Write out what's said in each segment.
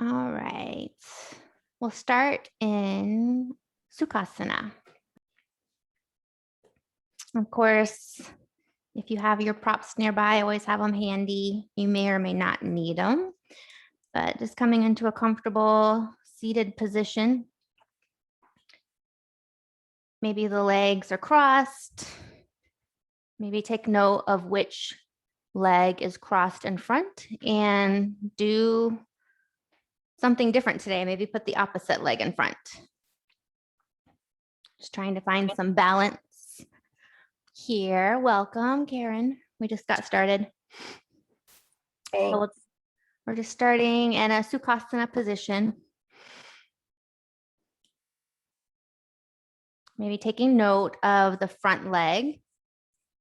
All right. We'll start in Sukhasana. Of course, if you have your props nearby, always have them handy. You may or may not need them, but just coming into a comfortable seated position. Maybe the legs are crossed. Maybe take note of which leg is crossed in front and do something different today. Maybe put the opposite leg in front. Just trying to find some balance here. Welcome, Karen. We just got started. So we're just starting in a Sukhasana position. Maybe taking note of the front leg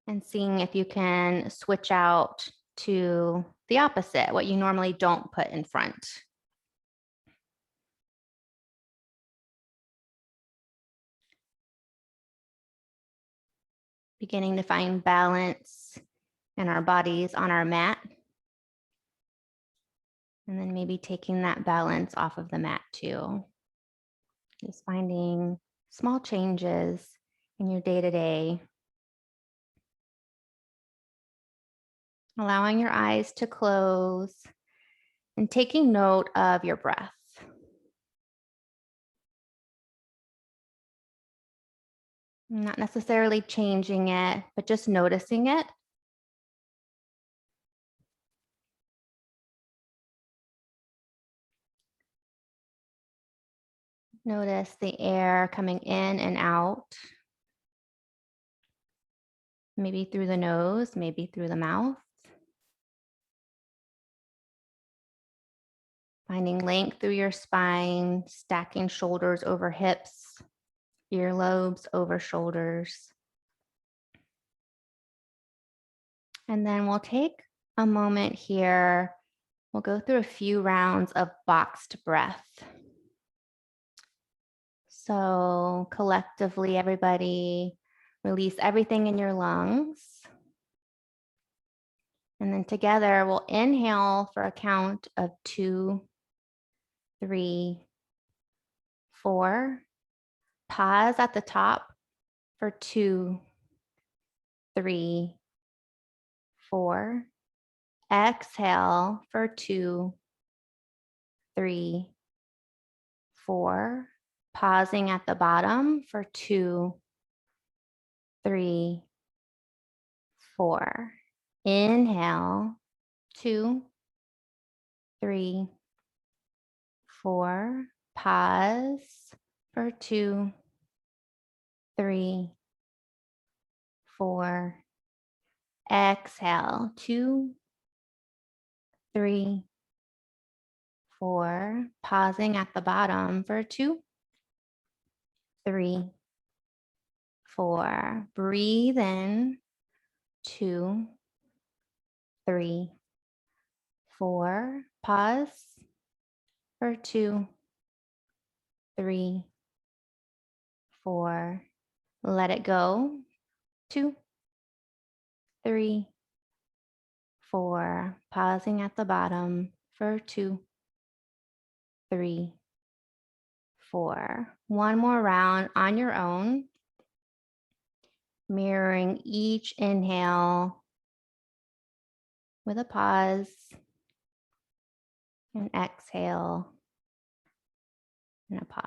and seeing if you can switch out to the opposite, what you normally don't put in front. Beginning to find balance in our bodies on our mat. And then maybe taking that balance off of the mat too. Just finding small changes in your day-to-day. Allowing your eyes to close and taking note of your breath. Not necessarily changing it, but just noticing it. Notice the air coming in and out. Maybe through the nose, maybe through the mouth. Finding length through your spine, stacking shoulders over hips, earlobes over shoulders. And then we'll take a moment here. We'll go through a few rounds of boxed breath. So collectively, everybody release everything in your lungs. And then together we'll inhale for a count of 2, 3, 4. Pause at the top for 2, 3, 4. Exhale for 2, 3, 4. Pausing at the bottom for 2, 3, 4. Inhale, 2, 3, 4. Pause for 2, 3, 4. Exhale, 2, 3, 4. Pausing at the bottom for 2, 3, 4. Breathe in, 2, 3, 4. Pause for 2, 3, 4. Let it go. 2, 3, 4. Pausing at the bottom for 2, 3, 4. One more round on your own. Mirroring each inhale with a pause and exhale and a pause.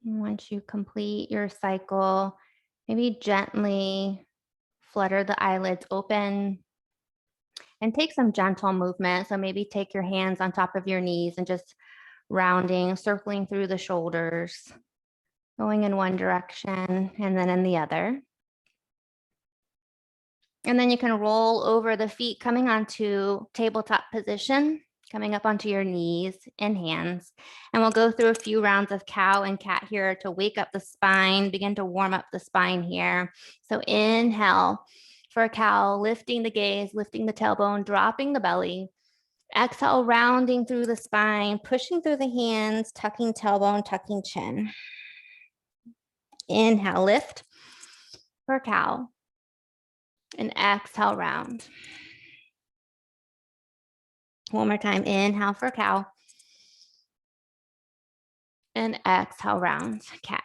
And once you complete your cycle, maybe gently flutter the eyelids open and take some gentle movement. So maybe take your hands on top of your knees and just rounding, circling through the shoulders, going in one direction and then in the other. And then you can roll over the feet, coming onto tabletop position, coming up onto your knees and hands. And we'll go through a few rounds of cow and cat here to wake up the spine, begin to warm up the spine here. So inhale for a cow, lifting the gaze, lifting the tailbone, dropping the belly. Exhale, rounding through the spine, pushing through the hands, tucking tailbone, tucking chin. Inhale, lift. for cow. And exhale, round. One more time, inhale for cow. And exhale, round, cat.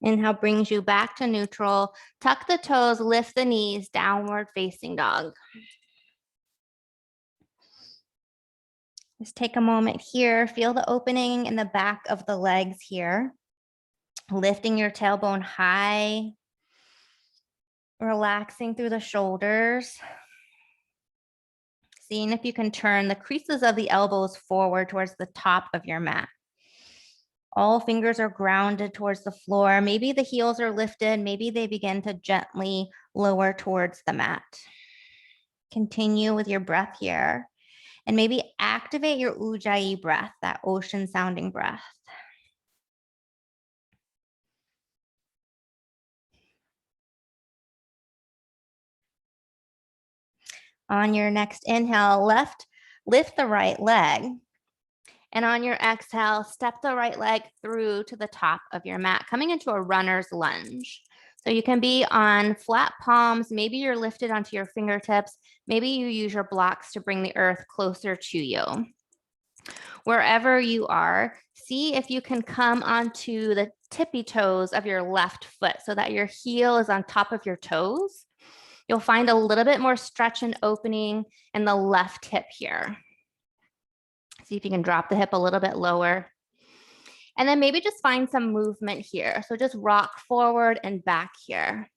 Inhale brings you back to neutral. Tuck the toes, lift the knees, downward facing dog. Just take a moment here. Feel the opening in the back of the legs here. Lifting your tailbone high. Relaxing through the shoulders. Seeing if you can turn the creases of the elbows forward towards the top of your mat. All fingers are grounded towards the floor. Maybe the heels are lifted. Maybe they begin to gently lower towards the mat. Continue with your breath here. And maybe activate your Ujjayi breath, that ocean sounding breath. On your next inhale, lift the right leg. And on your exhale, step the right leg through to the top of your mat, coming into a runner's lunge. So you can be on flat palms. Maybe you're lifted onto your fingertips. Maybe you use your blocks to bring the earth closer to you. Wherever you are, see if you can come onto the tippy toes of your left foot so that your heel is on top of your toes. You'll find a little bit more stretch and opening in the left hip here. See if you can drop the hip a little bit lower. And then maybe just find some movement here. So just rock forward and back here.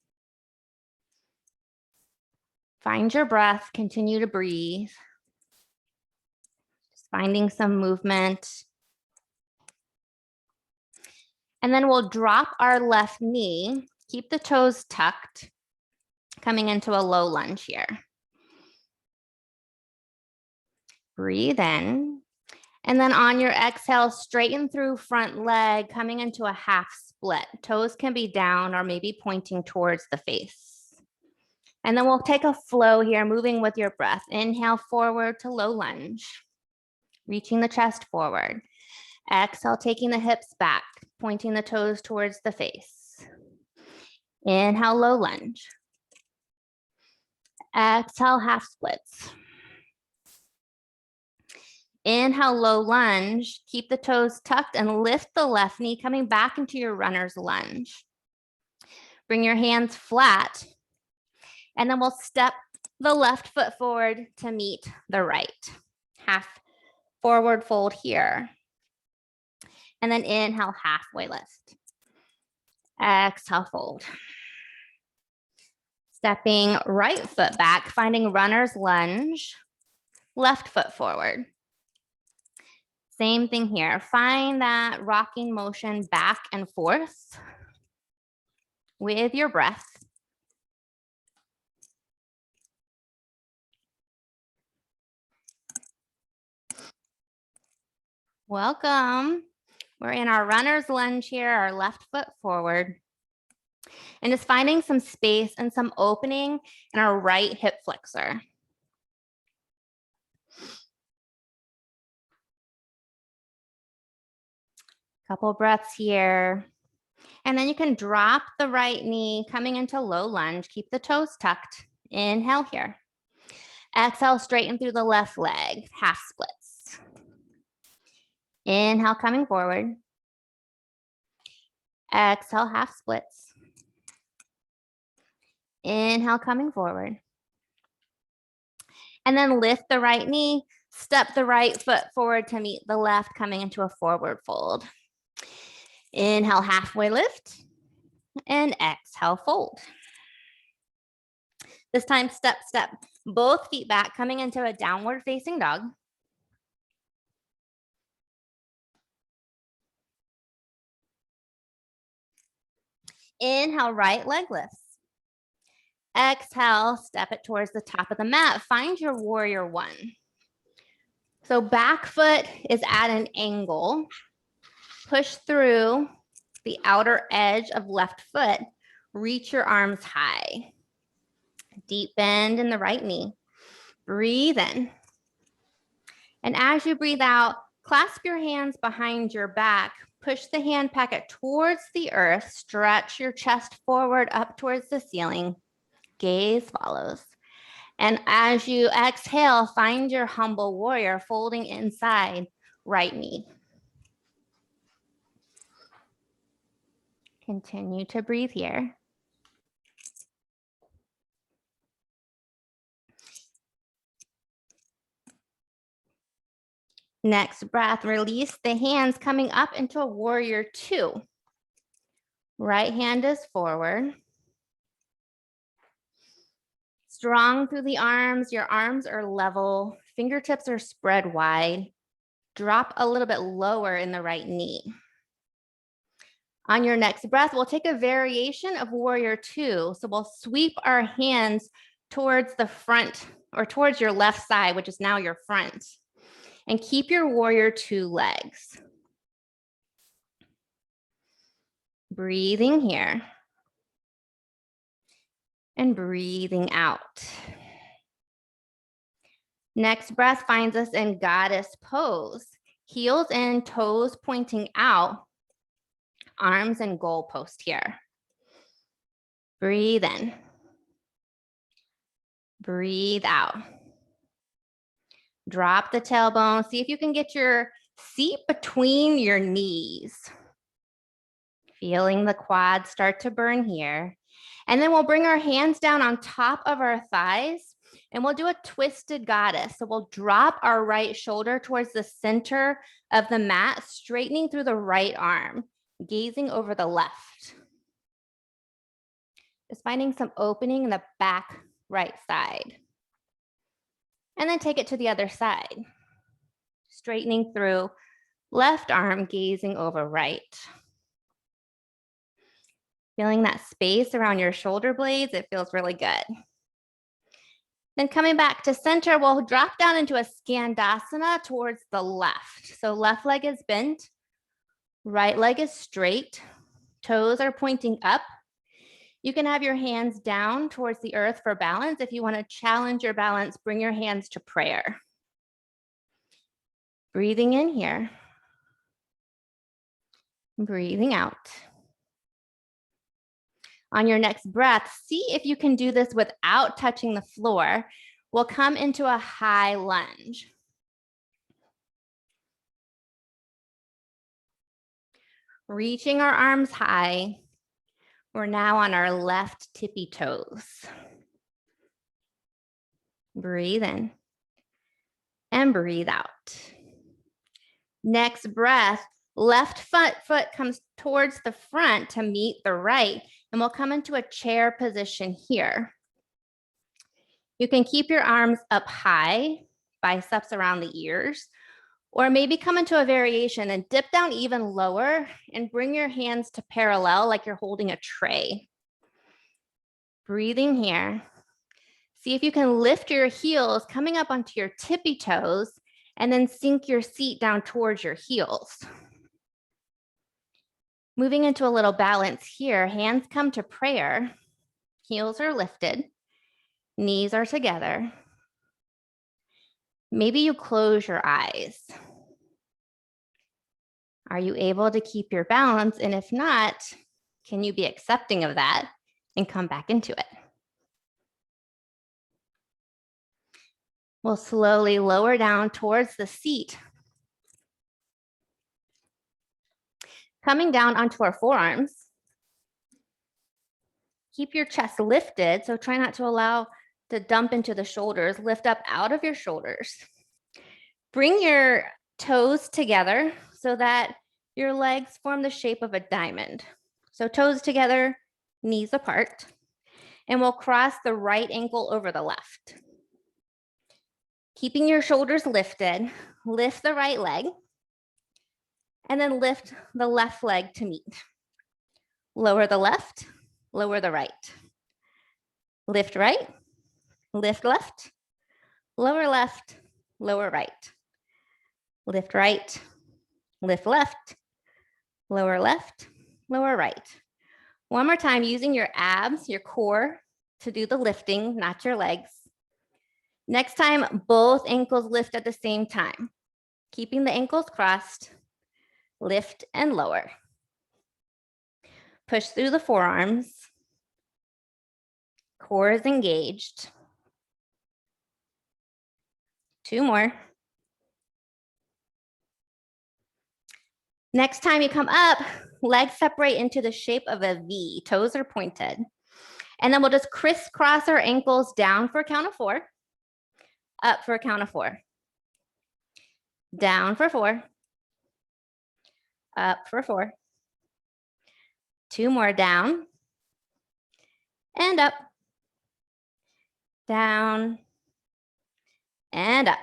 Find your breath, continue to breathe. Just finding some movement. And then we'll drop our left knee, keep the toes tucked, coming into a low lunge here. Breathe in. And then on your exhale, straighten through front leg, coming into a half split. Toes can be down or maybe pointing towards the face. And then we'll take a flow here, moving with your breath. Inhale forward to low lunge, reaching the chest forward. Exhale, taking the hips back, pointing the toes towards the face. Inhale, low lunge. Exhale, half splits. Inhale, low lunge. Keep the toes tucked and lift the left knee, coming back into your runner's lunge. Bring your hands flat, and then we'll step the left foot forward to meet the right. Half forward fold here. And then inhale, halfway lift. Exhale, fold. Stepping right foot back, finding runner's lunge, left foot forward. Same thing here. Find that rocking motion back and forth with your breath. Welcome. We're in our runner's lunge here, our left foot forward. And just finding some space and some opening in our right hip flexor. Couple breaths here. And then you can drop the right knee, coming into low lunge. Keep the toes tucked. Inhale here. Exhale, straighten through the left leg, half splits. Inhale, coming forward. Exhale, half splits. Inhale, coming forward. And then lift the right knee, step the right foot forward to meet the left, coming into a forward fold. Inhale, halfway lift, and exhale, fold. This time, step, both feet back, coming into a downward facing dog. Inhale, right leg lifts. Exhale, step it towards the top of the mat. Find your warrior one. So back foot is at an angle. Push through the outer edge of left foot. Reach your arms high. Deep bend in the right knee. Breathe in. And as you breathe out, clasp your hands behind your back. push the hand packet towards the earth, stretch your chest forward up towards the ceiling, gaze follows. And as you exhale, find your humble warrior folding inside right knee. Continue to breathe here. Next breath, release the hands coming up into a warrior two. Right hand is forward. Strong through the arms, your arms are level, fingertips are spread wide. Drop a little bit lower in the right knee. On your next breath, we'll take a variation of warrior two. So we'll sweep our hands towards the front or towards your left side, which is now your front. And keep your warrior two legs. Breathing here. And breathing out. Next breath finds us in goddess pose. Heels in, toes pointing out, arms and goalpost here. Breathe in. Breathe out. Drop the tailbone. See if you can get your seat between your knees. Feeling the quads start to burn here. And then we'll bring our hands down on top of our thighs and we'll do a twisted goddess. So we'll drop our right shoulder towards the center of the mat, straightening through the right arm, gazing over the left. Just finding some opening in the back right side. And then take it to the other side. Straightening through left arm, gazing over right. Feeling that space around your shoulder blades, it feels really good. Then coming back to center, we'll drop down into a Skandasana towards the left. So left leg is bent, right leg is straight, toes are pointing up. You can have your hands down towards the earth for balance. If you want to challenge your balance, bring your hands to prayer. Breathing in here. Breathing out. On your next breath, see if you can do this without touching the floor. We'll come into a high lunge. Reaching our arms high. We're now on our left tippy toes. Breathe in and breathe out. Next breath, left foot comes towards the front to meet the right, and we'll come into a chair position here. You can keep your arms up high, biceps around the ears, or maybe come into a variation and dip down even lower and bring your hands to parallel like you're holding a tray. Breathing here. See if you can lift your heels coming up onto your tippy toes and then sink your seat down towards your heels. Moving into a little balance here, hands come to prayer, heels are lifted, knees are together. Maybe you close your eyes. Are you able to keep your balance? And if not, can you be accepting of that and come back into it? We'll slowly lower down towards the seat. Coming down onto our forearms. Keep your chest lifted, so try not to allow to dump into the shoulders. Lift up out of your shoulders. Bring your toes together so that your legs form the shape of a diamond. So toes together, knees apart, and we'll cross the right ankle over the left. Keeping your shoulders lifted, lift the right leg, and then lift the left leg to meet. Lower the left, lower the right. Lift right, lift left, lower left, lower right. Lift right, lift left, lower left, lower right. One more time, using your abs, your core to do the lifting, not your legs. Next time, both ankles lift at the same time. Keeping the ankles crossed, lift and lower. Push through the forearms. Core is engaged. 2 more. Next time you come up, legs separate into the shape of a V, toes are pointed. And then we'll just crisscross our ankles down for a count of 4, up for a count of 4, down for 4, up for 4, 2 more down, and up, down, and up.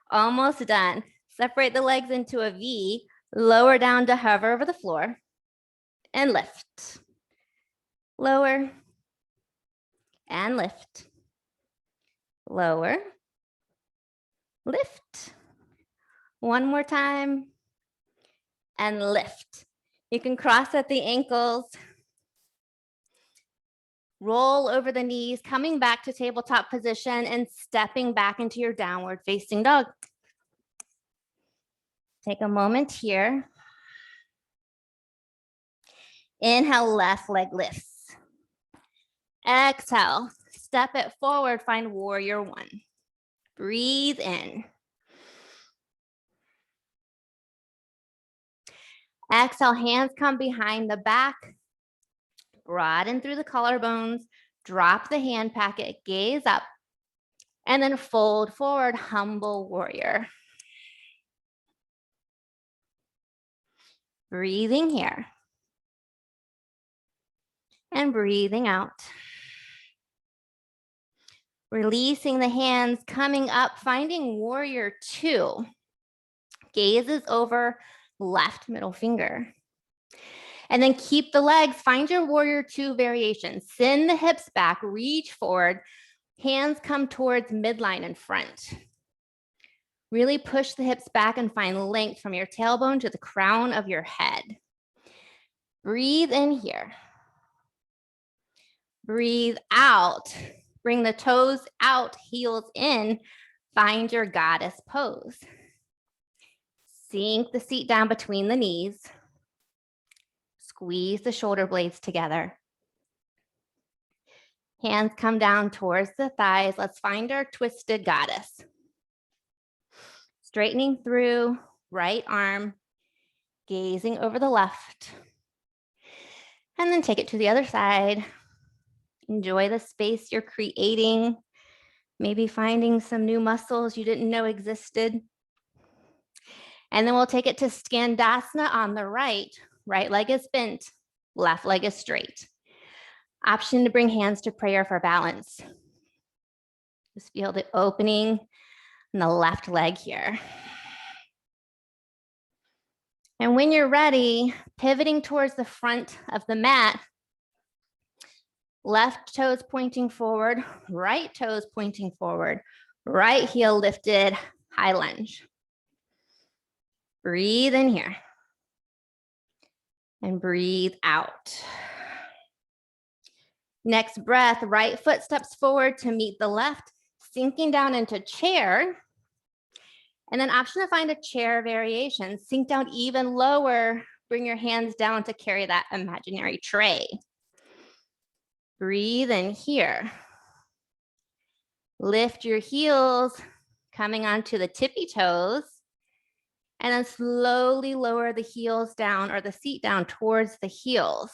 Almost done. Separate the legs into a V, lower down to hover over the floor, and lift. Lower, and lift. Lower, lift. One more time, and lift. You can cross at the ankles, roll over the knees, coming back to tabletop position and stepping back into your downward facing dog. Take a moment here. Inhale, left leg lifts. Exhale, step it forward, find warrior 1. Breathe in. Exhale, hands come behind the back. Broaden through the collarbones. Drop the hand packet, gaze up, and then fold forward, humble warrior. Breathing here. And breathing out. Releasing the hands, coming up, finding warrior 2. Gazes over left middle finger. And then keep the legs, find your warrior 2 variation. Send the hips back, reach forward, hands come towards midline and front. Really push the hips back and find length from your tailbone to the crown of your head. Breathe in here. Breathe out. Bring the toes out, heels in. Find your goddess pose. Sink the seat down between the knees. Squeeze the shoulder blades together. Hands come down towards the thighs. Let's find our twisted goddess. Straightening through, right arm, gazing over the left. And then take it to the other side. Enjoy the space you're creating. Maybe finding some new muscles you didn't know existed. And then we'll take it to Skandasana on the right. Right leg is bent, left leg is straight. Option to bring hands to prayer for balance. Just feel the opening in the left leg here. And when you're ready, pivoting towards the front of the mat, left toes pointing forward, right toes pointing forward, right heel lifted, high lunge. Breathe in here. And breathe out. Next breath, right foot steps forward to meet the left, sinking down into chair. And then option to find a chair variation. Sink down even lower. Bring your hands down to carry that imaginary tray. Breathe in here. Lift your heels, coming onto the tippy toes. And then slowly lower the heels down or the seat down towards the heels.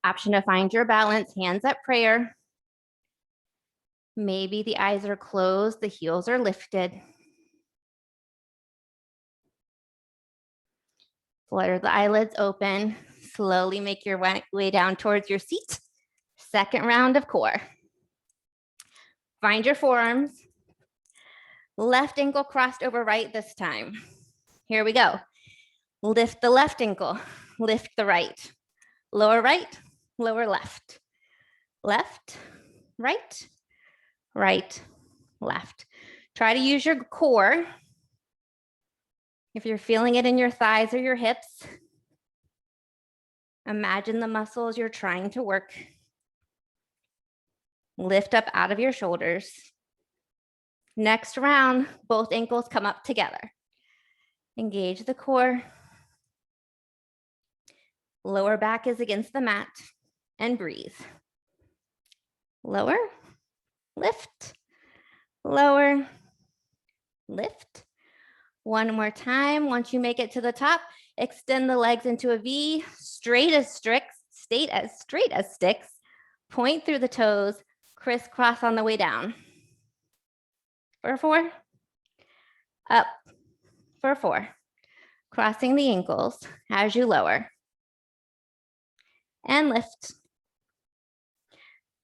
Option to find your balance, hands at prayer. Maybe the eyes are closed, the heels are lifted. Flutter the eyelids open. Slowly make your way down towards your seat. Second round of core. Find your forearms. Left ankle crossed over right this time. Here we go. Lift the left ankle, lift the right. Lower right, lower left. Left, right, right, left. Try to use your core. If you're feeling it in your thighs or your hips, imagine the muscles you're trying to work. Lift up out of your shoulders. Next round, both ankles come up together. Engage the core. Lower back is against the mat and breathe. Lower, lift, lower, lift. One more time. Once you make it to the top, extend the legs into a V, straight as sticks, straight as sticks. Point through the toes, crisscross on the way down. For 4, up for 4. Crossing the ankles as you lower. And lift.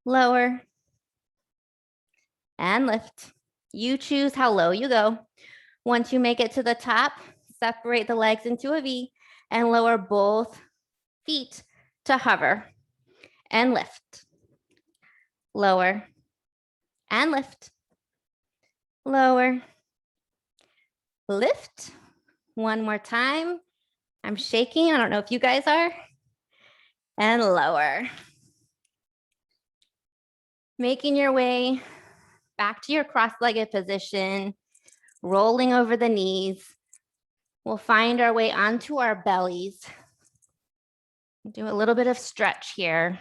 Lower. And lift. You choose how low you go. Once you make it to the top, separate the legs into a V and lower both feet to hover. And lift. Lower. And lift. Lower. Lift. One more time. I'm shaking. I don't know if you guys are. And lower. Making your way back to your cross-legged position, rolling over the knees. We'll find our way onto our bellies. Do a little bit of stretch here.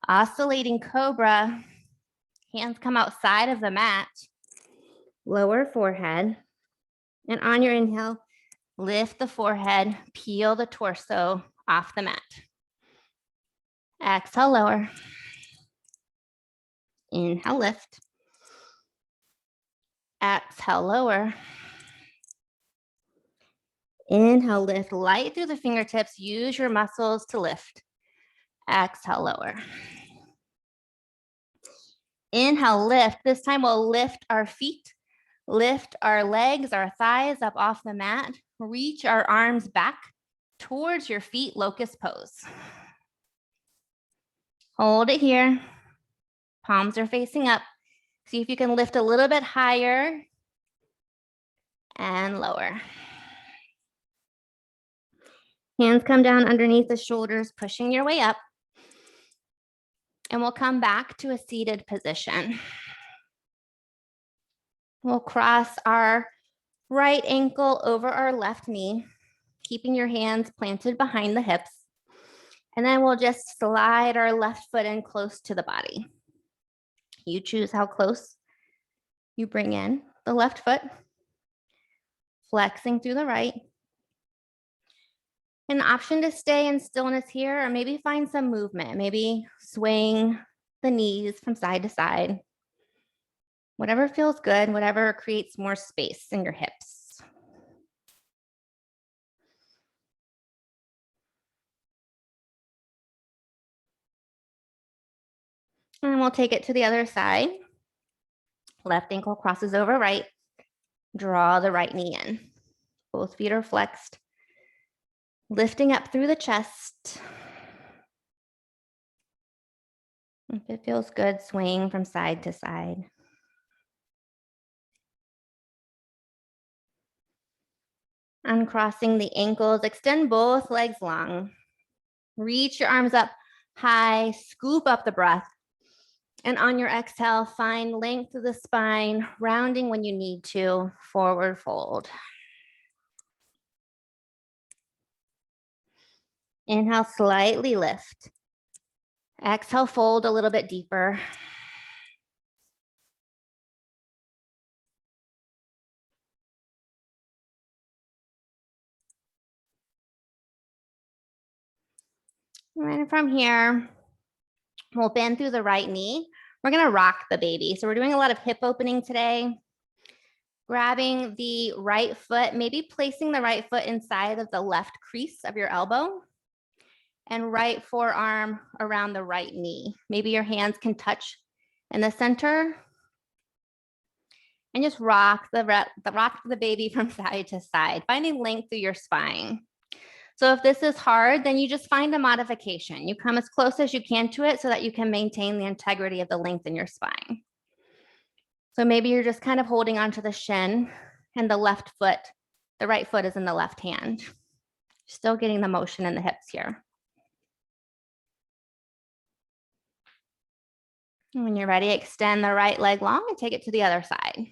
Oscillating cobra. Hands come outside of the mat. Lower forehead. And on your inhale, lift the forehead, peel the torso off the mat. Exhale, lower. Inhale, lift. Exhale, lower. Inhale, lift light through the fingertips. Use your muscles to lift. Exhale, lower. Inhale, lift. This time we'll lift our feet, lift our legs, our thighs up off the mat. Reach our arms back towards your feet, locust pose. Hold it here. Palms are facing up. See if you can lift a little bit higher and lower. Hands come down underneath the shoulders, pushing your way up. And we'll come back to a seated position. We'll cross our right ankle over our left knee, keeping your hands planted behind the hips. And then we'll just slide our left foot in close to the body. You choose how close you bring in the left foot, flexing through the right. An option to stay in stillness here, or maybe find some movement, maybe swing the knees from side to side. Whatever feels good, whatever creates more space in your hips. And we'll take it to the other side. Left ankle crosses over right. Draw the right knee in. Both feet are flexed. Lifting up through the chest. If it feels good, swing from side to side. Uncrossing the ankles, extend both legs long. Reach your arms up high, scoop up the breath. And on your exhale, find length through the spine, rounding when you need to, forward fold. Inhale, slightly lift. Exhale, fold a little bit deeper. And from here, we'll bend through the right knee. We're gonna rock the baby. So we're doing a lot of hip opening today. Grabbing the right foot, maybe placing the right foot inside of the left crease of your elbow. And right forearm around the right knee. Maybe your hands can touch in the center. And just rock the baby from side to side, finding length through your spine. So if this is hard, then you just find a modification. You come as close as you can to it so that you can maintain the integrity of the length in your spine. So maybe you're just kind of holding onto the shin and the left foot, the right foot is in the left hand. Still getting the motion in the hips here. And when you're ready, extend the right leg long and take it to the other side.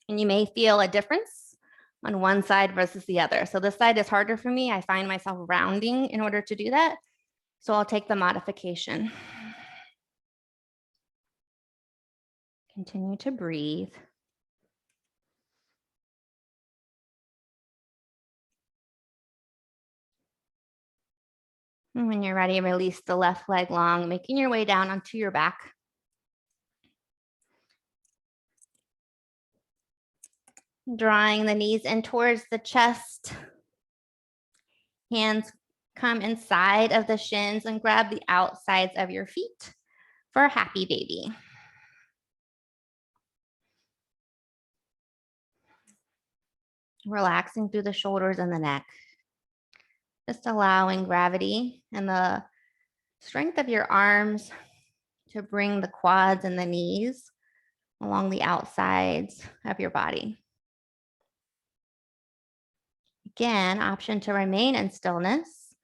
And you may feel a difference on one side versus the other. So this side is harder for me. I find myself rounding in order to do that. So I'll take the modification. Continue to breathe. And when you're ready, release the left leg long, making your way down onto your back. Drawing the knees in towards the chest. Hands come inside of the shins and grab the outsides of your feet for a happy baby. Relaxing through the shoulders and the neck. Just allowing gravity and the strength of your arms to bring the quads and the knees along the outsides of your body. Again, option to remain in stillness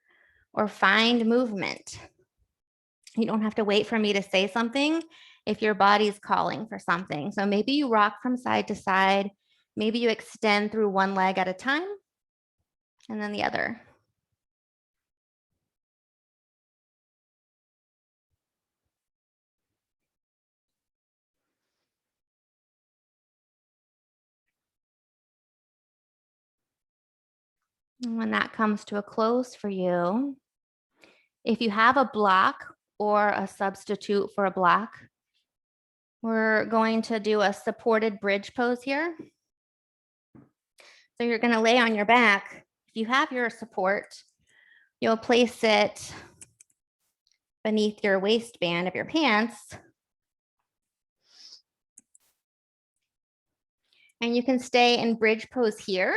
or find movement. You don't have to wait for me to say something if your body's calling for something. So maybe you rock from side to side. Maybe you extend through one leg at a time and then the other. And when that comes to a close for you, if you have a block or a substitute for a block, we're going to do a supported bridge pose here. So you're going to lay on your back. If you have your support, you'll place it beneath your waistband of your pants. And you can stay in bridge pose here,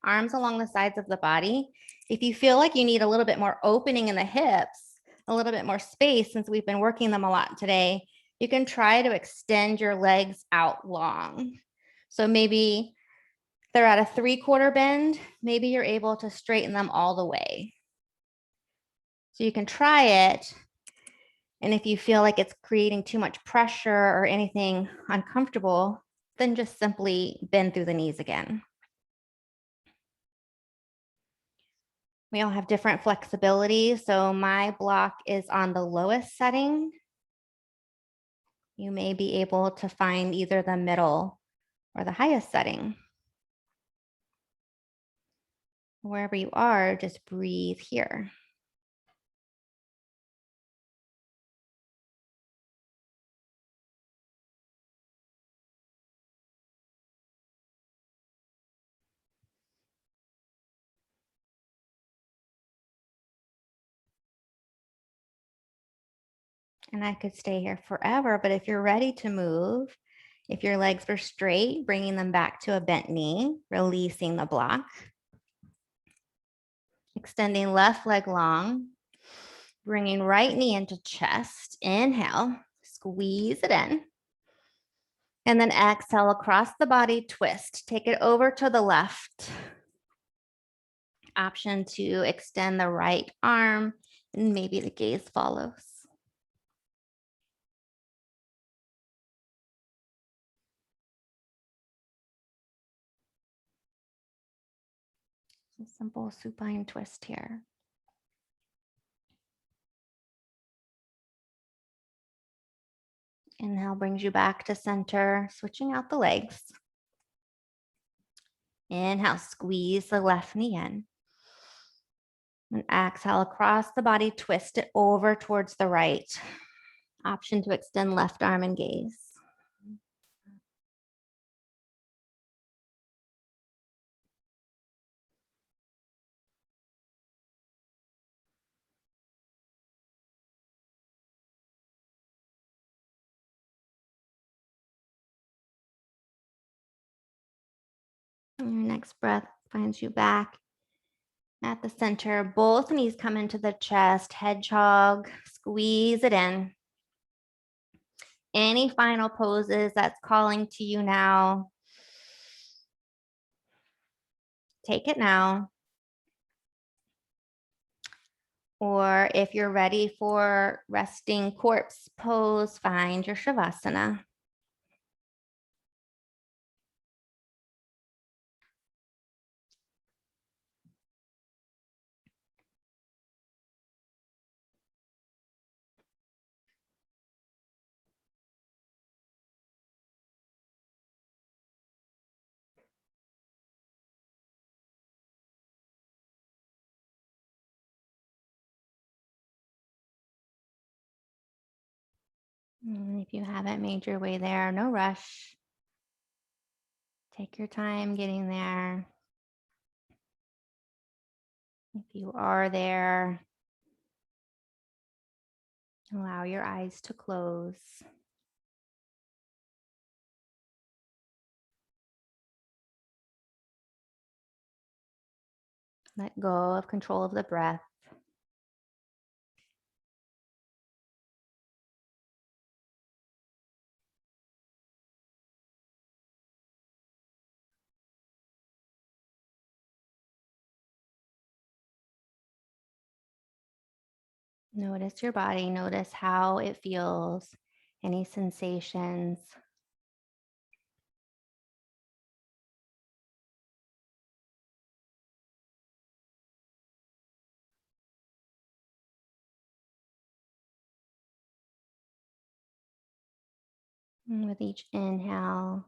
arms along the sides of the body. If you feel like you need a little bit more opening in the hips, a little bit more space, since we've been working them a lot today, you can try to extend your legs out long. So maybe they're at a 3/4 bend, maybe you're able to straighten them all the way. So you can try it. And if you feel like it's creating too much pressure or anything uncomfortable, then just simply bend through the knees again. We all have different flexibility. So my block is on the lowest setting. You may be able to find either the middle or the highest setting. Wherever you are, just breathe here. And I could stay here forever, but if you're ready to move, if your legs were straight, bringing them back to a bent knee, releasing the block. Extending left leg long, bringing right knee into chest. Inhale, squeeze it in. And then exhale across the body, twist. Take it over to the left. Option to extend the right arm, and maybe the gaze follows. A simple supine twist here. Inhale brings you back to center, switching out the legs. Inhale, squeeze the left knee in. And exhale across the body, twist it over towards the right. Option to extend left arm and gaze. And your next breath finds you back at the center. Both knees come into the chest, hedgehog, squeeze it in. Any final poses that's calling to you now, take it now. Or if you're ready for resting corpse pose, find your Shavasana. And if you haven't made your way there, no rush. Take your time getting there. If you are there, allow your eyes to close. Let go of control of the breath. Notice your body, notice how it feels, any sensations. And with each inhale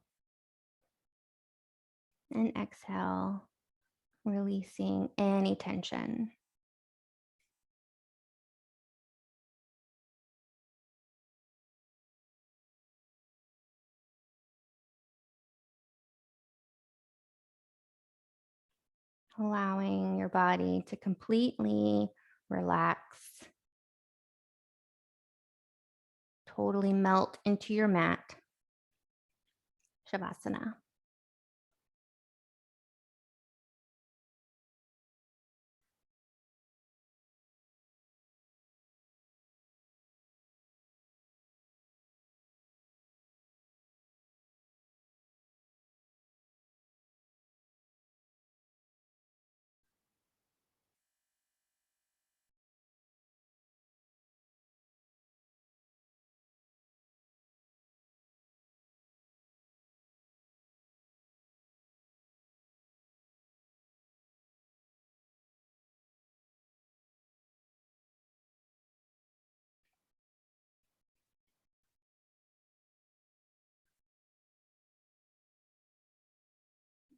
and exhale, releasing any tension. Allowing your body to completely relax, totally melt into your mat. Shavasana.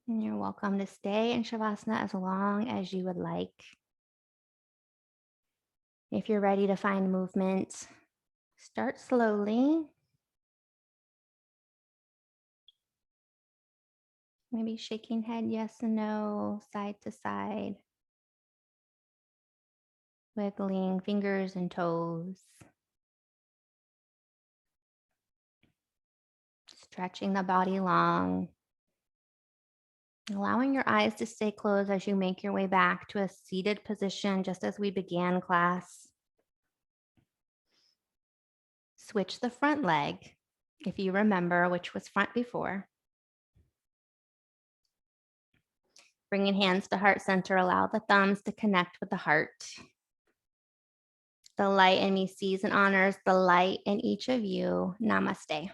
And you're welcome to stay in Shavasana as long as you would like. If you're ready to find movement, start slowly. Maybe shaking head yes and no, side to side. Wiggling fingers and toes. Stretching the body long. Allowing your eyes to stay closed as you make your way back to a seated position, just as we began class. Switch the front leg, if you remember which was front before. Bringing hands to heart center, allow the thumbs to connect with the heart. The light in me sees and honors the light in each of you. Namaste.